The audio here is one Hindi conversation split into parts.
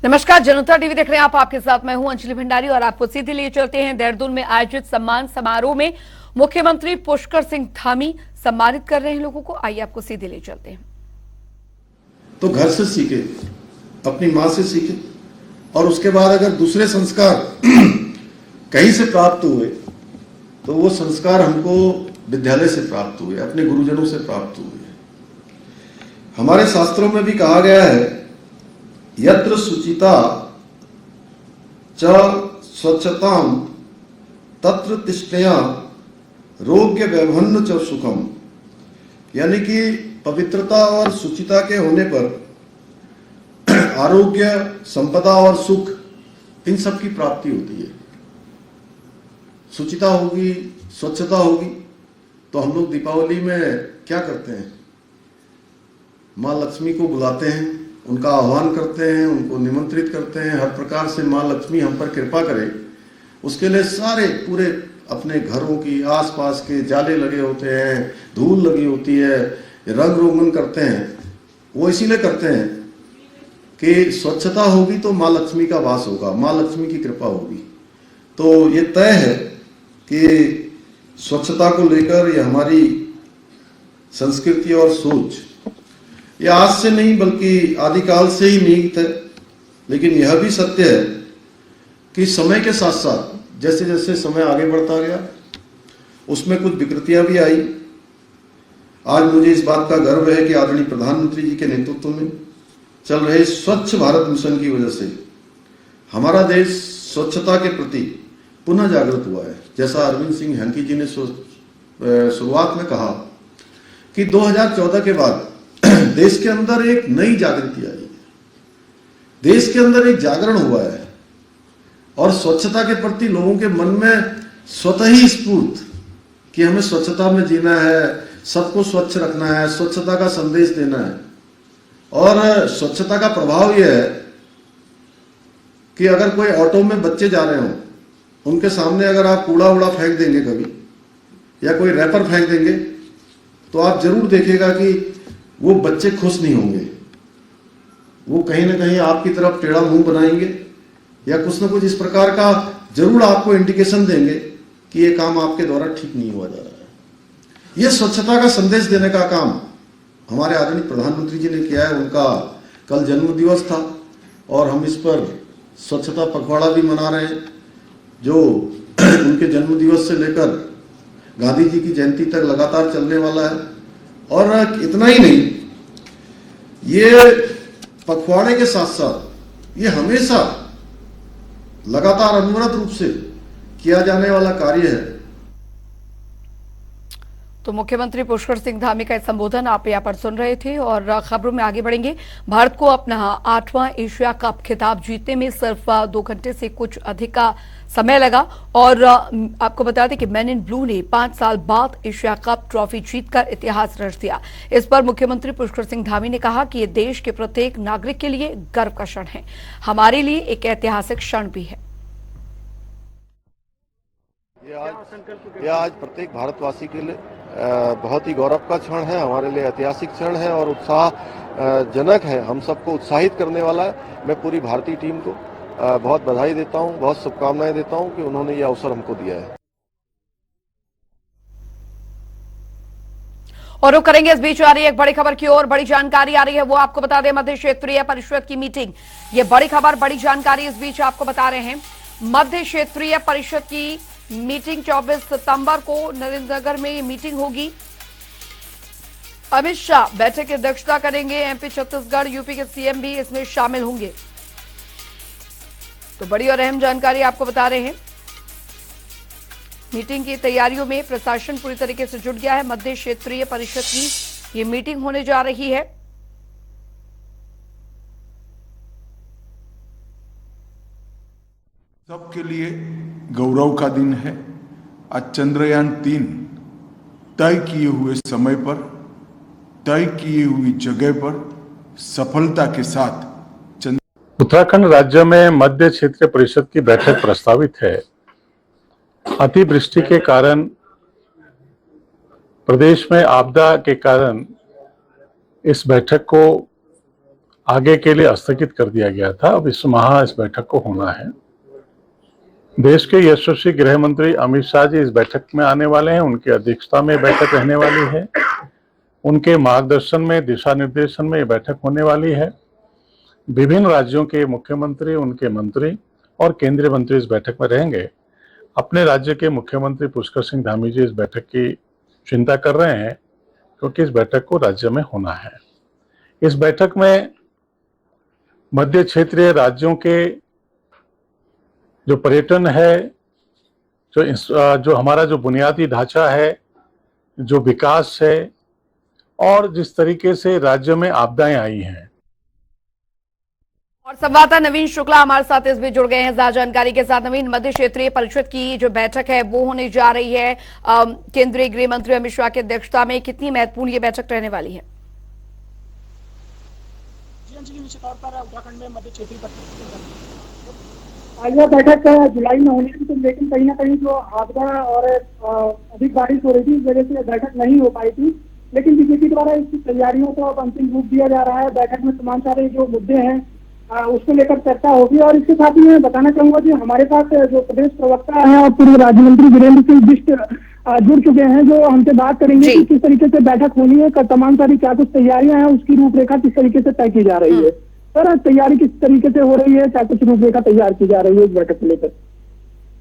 नमस्कार, जनता टीवी देख रहे हैं आप। आपके साथ मैं हूं अंजलि भंडारी और आपको सीधे लिए चलते हैं देहरादून में आयोजित सम्मान समारोह में। मुख्यमंत्री पुष्कर सिंह धामी सम्मानित कर रहे हैं लोगों को। आइए आपको सीधे ले चलते हैं। तो घर से सीखे, अपनी माँ से सीखे, और उसके बाद अगर दूसरे संस्कार कहीं से प्राप्त हुए तो वो संस्कार हमको विद्यालय से प्राप्त हुए, अपने गुरुजनों से प्राप्त हुए। हमारे शास्त्रों में भी कहा गया है, यत्र शुचिता च स्वच्छताम तत्र तिष्ठया रोग्य व्यवहन्न च सुखम। यानी कि पवित्रता और शुचिता के होने पर आरोग्य, संपदा और सुख, इन सब की प्राप्ति होती है। शुचिता होगी, स्वच्छता होगी तो हम लोग दीपावली में क्या करते हैं? माँ लक्ष्मी को बुलाते हैं, उनका आह्वान करते हैं, उनको निमंत्रित करते हैं। हर प्रकार से माँ लक्ष्मी हम पर कृपा करे, उसके लिए सारे पूरे अपने घरों की आसपास के जाले लगे होते हैं, धूल लगी होती है, रंग रोगन करते हैं। वो इसीलिए करते हैं कि स्वच्छता होगी तो माँ लक्ष्मी का वास होगा, माँ लक्ष्मी की कृपा होगी। तो ये तय है कि स्वच्छता को लेकर ये हमारी संस्कृति और सोच ये आज से नहीं बल्कि आदिकाल से ही निहित है। लेकिन यह भी सत्य है कि समय के साथ साथ जैसे जैसे समय आगे बढ़ता गया उसमें कुछ विकृतियां भी आई। आज मुझे इस बात का गर्व है कि आदरणीय प्रधानमंत्री जी के नेतृत्व में चल रहे स्वच्छ भारत मिशन की वजह से हमारा देश स्वच्छता के प्रति पुनः जागृत हुआ है। जैसा अरविंद सिंह हंकी जी ने शुरुआत में कहा कि 2014 के बाद देश के अंदर एक नई जागृति आई है, देश के अंदर एक जागरण हुआ है और स्वच्छता के प्रति लोगों के मन में स्वतः ही स्फूर्त कि हमें स्वच्छता में जीना है, सबको स्वच्छ रखना है, स्वच्छता का संदेश देना है। और स्वच्छता का प्रभाव यह है कि अगर कोई ऑटो में बच्चे जा रहे हो, उनके सामने अगर आप कूड़ा वूड़ा फेंक देंगे कभी या कोई रैपर फेंक देंगे तो आप जरूर देखिएगा कि वो बच्चे खुश नहीं होंगे। वो कहीं ना कहीं आपकी तरफ टेढ़ा मुंह बनाएंगे या कुछ ना कुछ इस प्रकार का जरूर आपको इंडिकेशन देंगे कि ये काम आपके द्वारा ठीक नहीं हुआ जा रहा है। ये स्वच्छता का संदेश देने का काम हमारे आदरणीय प्रधानमंत्री जी ने किया है। उनका कल जन्म दिवस था और हम इस पर स्वच्छता पखवाड़ा भी मना रहे हैं, जो उनके जन्म दिवस से लेकर गांधी जी की जयंती तक लगातार चलने वाला है। और इतना ही नहीं, ये पखवाड़े के साथ साथ ये हमेशा लगातार अनवरत रूप से किया जाने वाला कार्य है। तो मुख्यमंत्री पुष्कर सिंह धामी का संबोधन आप यहाँ पर सुन रहे थे और खबरों में आगे बढ़ेंगे। भारत को अपना 8वां एशिया कप खिताब जीतने में सिर्फ 2 घंटे से कुछ अधिक का समय लगा और आपको बता दें कि मैन इन ब्लू ने 5 साल बाद एशिया कप ट्रॉफी जीतकर इतिहास रच दिया। इस पर मुख्यमंत्री पुष्कर सिंह धामी ने कहा कि ये देश के प्रत्येक नागरिक के लिए गर्व का क्षण है, हमारे लिए एक ऐतिहासिक क्षण भी है। यह आज प्रत्येक भारतवासी के लिए बहुत ही गौरव का क्षण है, हमारे लिए ऐतिहासिक क्षण है और उत्साहजनक है, हम सबको उत्साहित करने वाला है। मैं पूरी भारतीय टीम को बहुत बधाई देता हूं, बहुत शुभकामनाएं देता हूं कि उन्होंने यह अवसर हमको दिया है। और रुक करेंगे इस बीच आ रही एक बड़ी खबर की ओर। बड़ी जानकारी आ रही है, वो आपको बता दें, मध्य क्षेत्रीय परिषद की मीटिंग। ये बड़ी खबर, बड़ी जानकारी इस बीच आपको बता रहे हैं। मध्य क्षेत्रीय परिषद की मीटिंग 24 सितंबर को नरेंद्रनगर में ये मीटिंग होगी। अमित शाह बैठक की अध्यक्षता करेंगे। एमपी, छत्तीसगढ़, यूपी के सीएम भी इसमें शामिल होंगे। तो बड़ी और अहम जानकारी आपको बता रहे हैं। मीटिंग की तैयारियों में प्रशासन पूरी तरीके से जुट गया है। मध्य क्षेत्रीय परिषद की ये मीटिंग होने जा रही है। सबके लिए गौरव का दिन है। आज चंद्रयान 3 तय किए हुए समय पर, तय किए हुई जगह पर सफलता के साथ उत्तराखंड राज्य में मध्य क्षेत्रीय परिषद की बैठक प्रस्तावित है। अतिवृष्टि के कारण, प्रदेश में आपदा के कारण इस बैठक को आगे के लिए स्थगित कर दिया गया था। अब इस माह इस बैठक को होना है। देश के यशस्वी गृह मंत्री अमित शाह जी इस बैठक में आने वाले हैं। उनकी अध्यक्षता में बैठक रहने वाली है। उनके मार्गदर्शन में, दिशा निर्देशन में ये बैठक होने वाली है। विभिन्न राज्यों के मुख्यमंत्री, उनके मंत्री और केंद्रीय मंत्री इस बैठक में रहेंगे। अपने राज्य के मुख्यमंत्री पुष्कर सिंह धामी जी इस बैठक की चिंता कर रहे हैं, क्योंकि इस बैठक को राज्य में होना है। इस बैठक में मध्य क्षेत्रीय राज्यों के जो पर्यटन है, जो हमारा जो बुनियादी ढांचा है, जो विकास है और जिस तरीके से राज्य में आपदाएं आई हैं। और संवाददाता नवीन शुक्ला हमारे साथ इस बीच जुड़ गए हैं ज्यादा जानकारी के साथ। नवीन, मध्य क्षेत्रीय परिषद की जो बैठक है वो होने जा रही है केंद्रीय गृह मंत्री अमित शाह की अध्यक्षता में। कितनी महत्वपूर्ण ये बैठक रहने वाली है? निश्चित तौर पर उत्तराखंड में मध्य क्षेत्रीय यह बैठक जुलाई में होनी थी, लेकिन कहीं ना कहीं जो आपदा और अधिक बारिश हो रही थी, इस वजह से बैठक नहीं हो पाई थी। लेकिन बीजेपी द्वारा इसकी तैयारियों को अब अंतिम रूप दिया जा रहा है। बैठक में तमाम सारे जो मुद्दे हैं उसको लेकर चर्चा होगी। और इसके साथ ही मैं बताना चाहूंगा कि हमारे साथ जो प्रदेश प्रवक्ता हैं और पूर्व राज्य मंत्री वीरेंद्र सिंह बिष्ट जुड़ चुके हैं, जो हमसे बात करेंगे कि किस तरीके से बैठक होनी है, तमाम सारी क्या कुछ तैयारियां हैं, उसकी रूपरेखा किस तरीके से तय की जा रही है। सर, तैयारी किस तरीके से हो रही है, क्या कुछ रूपरेखा तैयार की जा रही है इस बैठक को लेकर?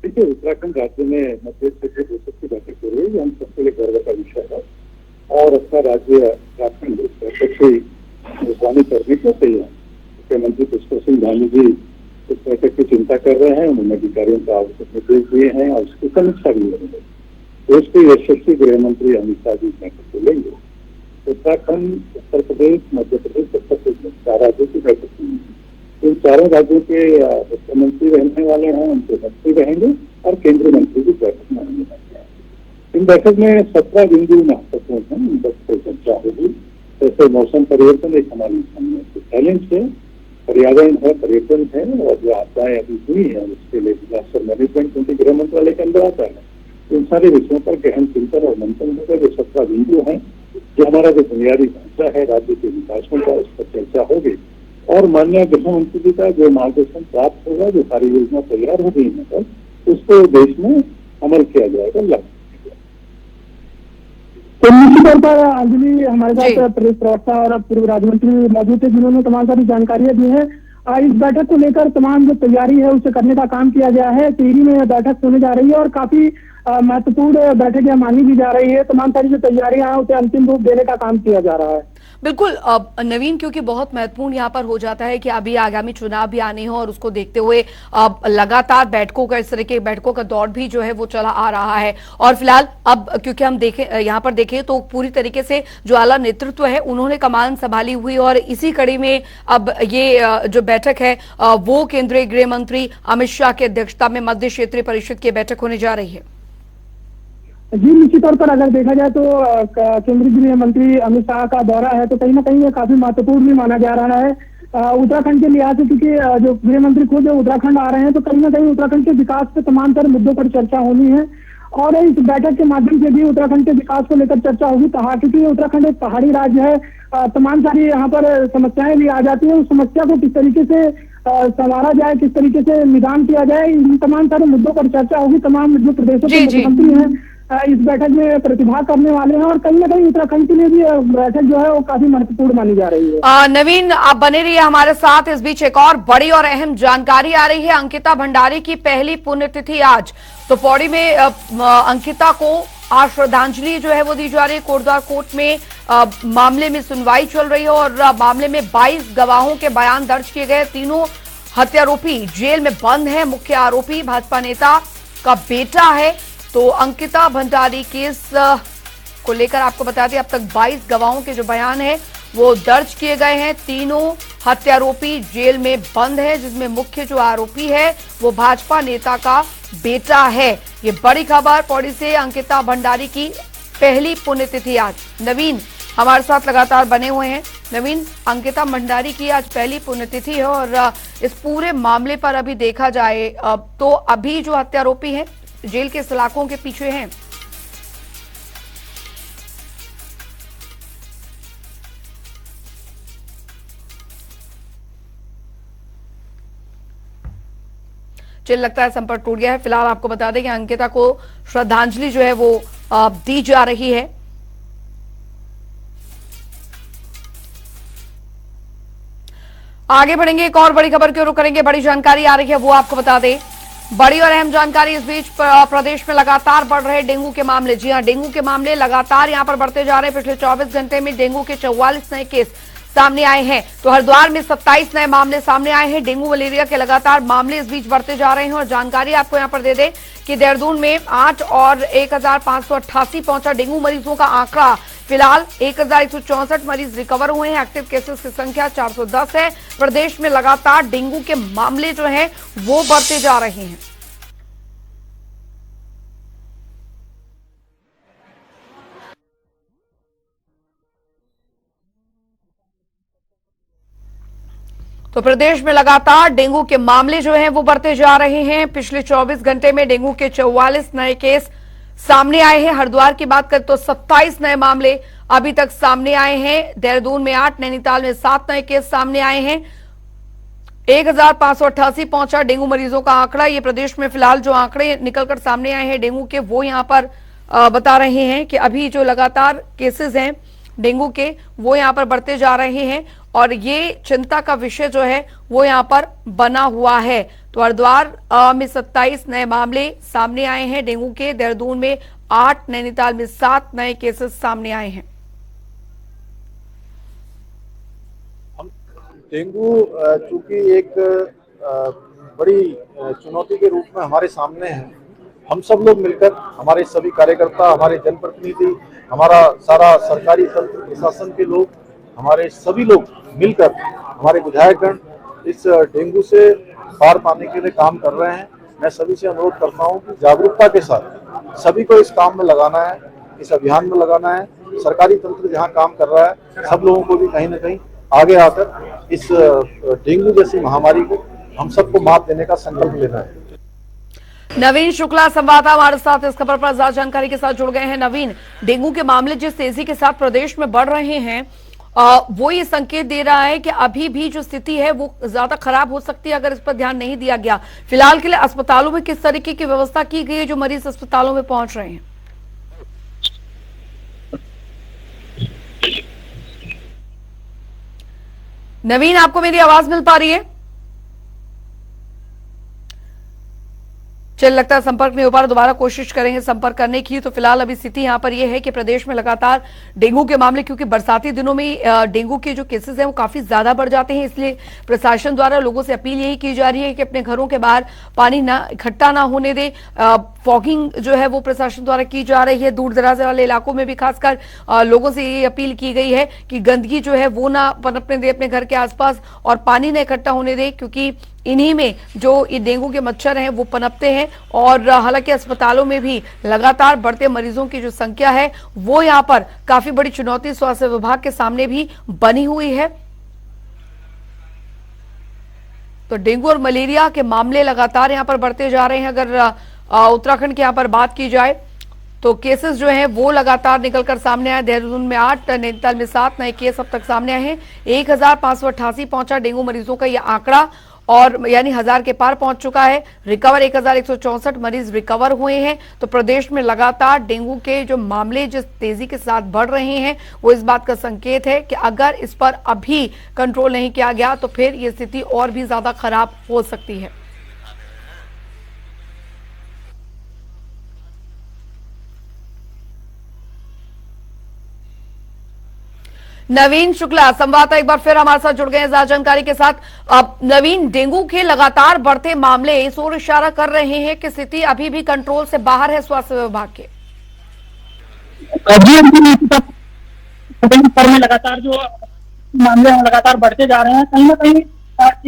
देखिए, उत्तराखंड राज्य में मध्य क्षेत्रीय परिषद की बैठक हो रही है, हम सबके लिए गर्व का विषय है। और अपना राज्य उत्तराखंड इस बैठक से मेजबानी करने को तैयार। मुख्यमंत्री पुष्कर सिंह धामी जी इस बैठक की चिंता कर रहे हैं। उन्होंने अधिकारियों को आवश्यक निर्देश दिए हैं और उसकी समीक्षा भी करेंगे। देश के यशस्वी गृह मंत्री अमित शाह जी इस बैठक को लेंगे। उत्तराखंड, उत्तर प्रदेश, मध्य प्रदेश, उत्तर प्रदेश 4 राज्यों की बैठक होगी। इन चारों राज्यों के मुख्यमंत्री रहने वाले हैं, उनके मंत्री रहेंगे और केंद्रीय मंत्री भी बैठक में आने वाले हैं। इन बैठक में 17 बिंदु महत्वपूर्ण हैं, इन पर चर्चा होगी। जैसे मौसम परिवर्तन एक हमारी सामने चैलेंज है, पर्यावरण है, पर्यटन है और जो आपदाएं अभी हुई है उसके लिए डिजास्टर मैनेजमेंट क्योंकि गृह मंत्रालय के अंदर आता है। इन सारे विषयों पर गहन चिंतन और मंथन होगा। जो 17 बिंदु हैं, जो हमारा जो बुनियादी ढांचा है राज्य के विकास का, उस पर चर्चा होगी। और माननीय गृह मंत्री जी का जो मार्गदर्शन प्राप्त होगा, जो सारी योजना तैयार हो गई है, उसको देश में अमल किया जाएगा, लागू। तो निश्चित तौर पर अंजलि हमारे साथ प्रदेश प्रवक्ता और पूर्व राज्य मंत्री मौजूद थे, जिन्होंने तमाम सारी जानकारियां दी है। इस बैठक को लेकर तमाम जो तैयारी है उसे करने का काम किया गया है। टिहरी में बैठक होने जा रही है और काफी महत्वपूर्ण बैठक यह मानी भी जा रही है। तमाम सारी जो तैयारियां हैं उसे अंतिम रूप देने का काम किया जा रहा है। बिल्कुल नवीन, क्योंकि बहुत महत्वपूर्ण यहाँ पर हो जाता है कि अभी आगामी चुनाव भी आने हो और उसको देखते हुए लगातार बैठकों का, इस तरह के बैठकों का दौर भी जो है वो चला आ रहा है। और फिलहाल अब क्योंकि हम यहाँ पर देखें तो पूरी तरीके से जो आला नेतृत्व है उन्होंने कमान संभाली हुई और इसी कड़ी में अब ये जो बैठक है वो केंद्रीय गृह मंत्री अमित शाह की अध्यक्षता में मध्य क्षेत्रीय परिषद की बैठक होने जा रही है। जी, निश्चित तौर पर अगर देखा जाए तो केंद्रीय गृह मंत्री अमित शाह का दौरा है तो कहीं ना कहीं ये काफी महत्वपूर्ण भी माना जा रहा है उत्तराखंड के लिहाज से, क्योंकि जो गृह मंत्री खुद उत्तराखंड आ रहे हैं तो कहीं ना कहीं उत्तराखंड के विकास पे तमाम सारे मुद्दों पर चर्चा होनी है। और इस बैठक के माध्यम से भी उत्तराखंड के विकास को लेकर चर्चा होगी, क्योंकि उत्तराखंड एक पहाड़ी राज्य है। तमाम सारी यहाँ पर समस्याएं भी आ जाती है। उस समस्या को किस तरीके से संवारा जाए, किस तरीके से निदान किया जाए, इन तमाम सारे मुद्दों पर चर्चा होगी। तमाम जो प्रदेशों के मुख्यमंत्री हैं इस बैठक में प्रतिभाग करने वाले हैं और कहीं ना कहीं उत्तराखंड के लिए भी बैठक जो है वो काफी महत्वपूर्ण मानी जा रही है। नवीन, आप बने रहिए हमारे साथ। इस बीच एक और बड़ी और अहम जानकारी आ रही है। अंकिता भंडारी की पहली पुण्यतिथि आज, तो पौड़ी में अंकिता को आज श्रद्धांजलि जो है वो दी जा रही है। कोटद्वार कोर्ट में मामले में सुनवाई चल रही है और मामले में 22 गवाहों के बयान दर्ज किए गए। तीनों हत्यारोपी जेल में बंद है। मुख्य आरोपी भाजपा नेता का बेटा है। तो अंकिता भंडारी केस को लेकर आपको बता दें अब तक 22 गवाहों के जो बयान है वो दर्ज किए गए हैं। तीनों हत्यारोपी जेल में बंद है, जिसमें मुख्य जो आरोपी है वो भाजपा नेता का बेटा है। ये बड़ी खबर पौड़ी से। अंकिता भंडारी की पहली पुण्यतिथि आज। नवीन हमारे साथ लगातार बने हुए हैं। नवीन, अंकिता भंडारी की आज पहली पुण्यतिथि है और इस पूरे मामले पर अभी देखा जाए तो अभी जो हत्यारोपी है जेल के सलाखों के पीछे हैं। चल लगता है संपर्क टूट गया है। फिलहाल आपको बता दें कि अंकिता को श्रद्धांजलि जो है वो दी जा रही है। आगे बढ़ेंगे, एक और बड़ी खबर की ओर रुख करेंगे। बड़ी जानकारी आ रही है वो आपको बता दें। बड़ी और अहम जानकारी इस बीच प्रदेश में लगातार बढ़ रहे डेंगू के मामले। जी हां, डेंगू के मामले लगातार यहां पर बढ़ते जा रहे हैं। पिछले 24 घंटे में डेंगू के 44 नए केस सामने आए हैं। तो हरिद्वार में 27 नए मामले सामने आए हैं। डेंगू मलेरिया के लगातार मामले इस बीच बढ़ते जा रहे हैं। और जानकारी आपको यहां पर दे दें कि देहरादून में 8 और 1588 पहुंचा डेंगू मरीजों का आंकड़ा। फिलहाल 1164 मरीज रिकवर हुए हैं। एक्टिव केसेस की संख्या 410 है। प्रदेश में लगातार डेंगू के मामले जो हैं वो बढ़ते जा रहे हैं। तो प्रदेश में लगातार डेंगू के मामले जो हैं वो बढ़ते जा रहे हैं। पिछले 24 घंटे में डेंगू के 44 नए केस सामने आए हैं। हरिद्वार की बात करें तो 27 नए मामले अभी तक सामने आए हैं। देहरादून में 8, नैनीताल में 7 नए केस सामने आए हैं। 1588 पहुंचा डेंगू मरीजों का आंकड़ा। ये प्रदेश में फिलहाल जो आंकड़े निकलकर सामने आए हैं डेंगू के, वो यहां पर बता रहे हैं कि अभी जो लगातार केसेस हैं डेंगू के वो यहां पर बढ़ते जा रहे हैं। और ये चिंता का विषय जो है वो यहां पर बना हुआ है। तो हरिद्वार में 27 नए मामले सामने आए हैं डेंगू के। देहरादून में 8, नैनीताल में 7 नए केसेस सामने आए हैं। डेंगू चूंकि एक बड़ी चुनौती के रूप में हमारे सामने है, हम सब लोग मिलकर, हमारे सभी कार्यकर्ता, हमारे जनप्रतिनिधि, हमारा सारा सरकारी तंत्र, प्रशासन के लोग, हमारे सभी लोग मिलकर, हमारे विधायकगण इस डेंगू से पार पाने के लिए काम कर रहे हैं। मैं सभी से अनुरोध करता हूं कि जागरूकता के साथ सभी को इस काम में लगाना है, इस अभियान में लगाना है। सरकारी तंत्र जहां काम कर रहा है, सब लोगों को भी कहीं ना कहीं आगे आकर इस डेंगू जैसी महामारी को हम सबको मात देने का संकल्प लेना है। नवीन शुक्ला संवाददाता हमारे साथ इस खबर पर ज्यादा जानकारी के साथ जुड़ गए हैं। नवीन, डेंगू के मामले जिस तेजी के साथ प्रदेश में बढ़ रहे हैं वो ये संकेत दे रहा है कि अभी भी जो स्थिति है वो ज्यादा खराब हो सकती है अगर इस पर ध्यान नहीं दिया गया। फिलहाल के लिए अस्पतालों में किस तरीके की व्यवस्था की गई है जो मरीज अस्पतालों में पहुंच रहे हैं? नवीन, आपको मेरी आवाज मिल पा रही है? चल लगता है संपर्क नहीं हो पा रहा, दोबारा कोशिश करेंगे संपर्क करने की। तो फिलहाल अभी स्थिति यहां पर यह है कि प्रदेश में लगातार डेंगू के मामले, क्योंकि बरसाती दिनों में डेंगू के जो केसेस हैं वो काफी ज्यादा बढ़ जाते हैं, इसलिए प्रशासन द्वारा लोगों से अपील यही की जा रही है कि अपने घरों के बाहर पानी ना इकट्ठा ना होने दे। फॉगिंग जो है वो प्रशासन द्वारा की जा रही है। दूर दराज वाले इलाकों में भी खासकर लोगों से ये अपील की गई है कि गंदगी जो है वो ना पनपने दे अपने घर के आसपास और पानी ना इकट्ठा होने दे, क्योंकि इन्हीं में जो ये डेंगू के मच्छर हैं वो पनपते हैं। और हालांकि अस्पतालों में भी लगातार बढ़ते मरीजों की जो संख्या है वो यहां पर काफी बड़ी चुनौती स्वास्थ्य विभाग के सामने भी बनी हुई है। तो डेंगू और मलेरिया के मामले लगातार यहां पर बढ़ते जा रहे हैं। अगर उत्तराखंड की यहां पर बात की जाए तो केसेस जो हैं वो लगातार निकलकर सामने आए। देहरादून में 8, नैनीताल में 7 नए केस अब तक सामने आए हैं। 1588 पहुंचा डेंगू मरीजों का यह आंकड़ा, और यानी 1000 के पार पहुंच चुका है। रिकवर 1164 मरीज रिकवर हुए हैं। तो प्रदेश में लगातार डेंगू के जो मामले जिस तेजी के साथ बढ़ रहे हैं वो इस बात का संकेत है कि अगर इस पर अभी कंट्रोल नहीं किया गया तो फिर ये स्थिति और भी ज्यादा खराब हो सकती है। नवीन शुक्ला संवाददाता एक बार फिर हमारे साथ जुड़ गए हैं ज्यादा जानकारी के साथ। अब नवीन, डेंगू के लगातार बढ़ते मामले इस ओर इशारा कर रहे हैं कि स्थिति अभी भी कंट्रोल से बाहर है स्वास्थ्य विभाग के। में लगातार जो मामले हैं लगातार बढ़ते जा रहे हैं। कहीं ना कहीं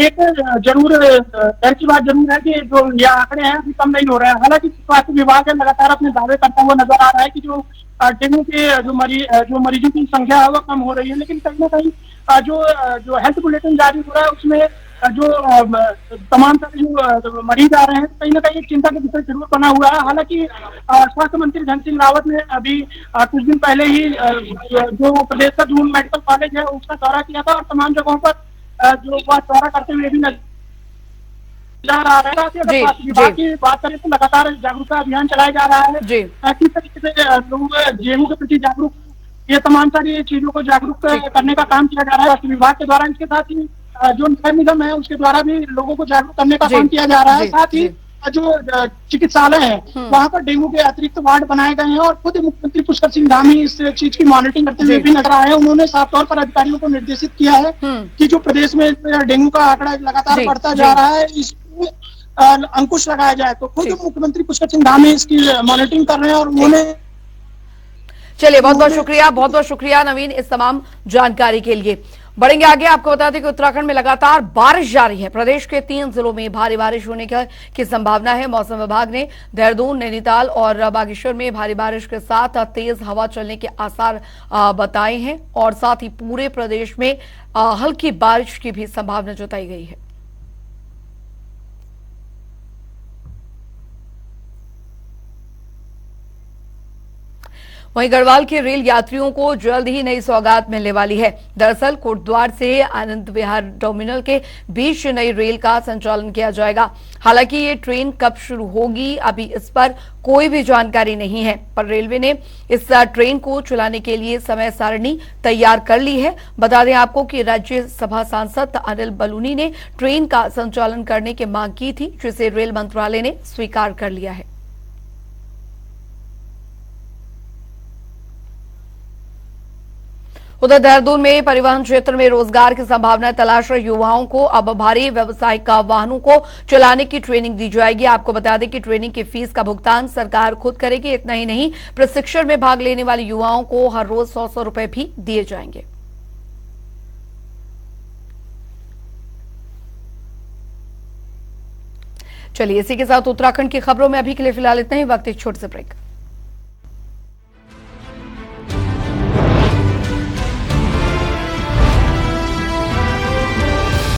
एक जरूर डर की बात जरूर है कि जो ये आंकड़े हैं अभी कम नहीं हो रहे हैं। हालांकि स्वास्थ्य विभाग लगातार अपने दावे करता हुआ नजर आ रहा है कि जो डेंगू के जो मरीजों की संख्या है वो कम हो रही है, लेकिन कहीं ना कहीं जो हेल्थ बुलेटिन जारी हो रहा है उसमें जो तमाम तरह जो मरीज आ रहे हैं कहीं ना कहीं चिंता का विषय जरूर बना हुआ है। हालांकि स्वास्थ्य मंत्री धन सिंह रावत ने अभी कुछ दिन पहले ही जो प्रदेश का दून मेडिकल कॉलेज है उसका दौरा किया था और तमाम जगहों पर जो वह दौरा करते हुए भी जा रहा है। जी, विभाग की बात करें तो लगातार जागरूकता अभियान चलाया जा रहा है। जी। किस तरीके से लोग गेहूं के प्रति जागरूक, ये तमाम सारी चीजों को जागरूक करने का काम किया जा रहा है स्वास्थ्य विभाग के द्वारा। इसके साथ ही जो नगर निगम है उसके द्वारा भी लोगों को जागरूक करने का काम किया जा रहा है। साथ ही जो चिकित्सालय है वहाँ पर डेंगू के अतिरिक्त वार्ड बनाए गए हैं और खुद मुख्यमंत्री पुष्कर सिंह धामी इस चीज की मॉनिटरिंग करते हुए भी नजर आए हैं। उन्होंने साफ तौर पर अधिकारियों को निर्देशित किया है कि जो प्रदेश में डेंगू का आंकड़ा लगातार बढ़ता जा रहा है इसमें अंकुश लगाया जाए। तो खुद मुख्यमंत्री पुष्कर सिंह धामी इसकी मॉनिटरिंग कर रहे हैं और उन्होंने चलिए बहुत बहुत शुक्रिया नवीन इस तमाम जानकारी के लिए। बढ़ेंगे आगे, आपको बता दें कि उत्तराखंड में लगातार बारिश जारी है। प्रदेश के 3 जिलों में भारी बारिश होने की संभावना है। मौसम विभाग ने देहरादून, नैनीताल और बागेश्वर में भारी बारिश के साथ तेज हवा चलने के आसार बताए हैं और साथ ही पूरे प्रदेश में हल्की बारिश की भी संभावना जताई गई है। वहीं गढ़वाल के रेल यात्रियों को जल्द ही नई सौगात मिलने वाली है। दरअसल कोटद्वार से आनंद विहार टर्मिनल के बीच नई रेल का संचालन किया जाएगा। हालांकि ये ट्रेन कब शुरू होगी अभी इस पर कोई भी जानकारी नहीं है, पर रेलवे ने इस ट्रेन को चलाने के लिए समय सारणी तैयार कर ली है। बता दें आपको कि राज्यसभा सांसद अनिल बलूनी ने ट्रेन का संचालन करने की मांग की थी, जिसे रेल मंत्रालय ने स्वीकार कर लिया है। उधर देहरादून में परिवहन क्षेत्र में रोजगार की संभावना तलाश रहे युवाओं को अब भारी व्यावसायिक वाहनों को चलाने की ट्रेनिंग दी जाएगी। आपको बता दें कि ट्रेनिंग की फीस का भुगतान सरकार खुद करेगी। इतना ही नहीं, प्रशिक्षण में भाग लेने वाले युवाओं को हर रोज 100 रुपए भी दिए जाएंगे। चलिए इसी के साथ उत्तराखंड की खबरों में अभी के लिए फिलहाल इतना ही। वक्त एक छोटे से ब्रेक।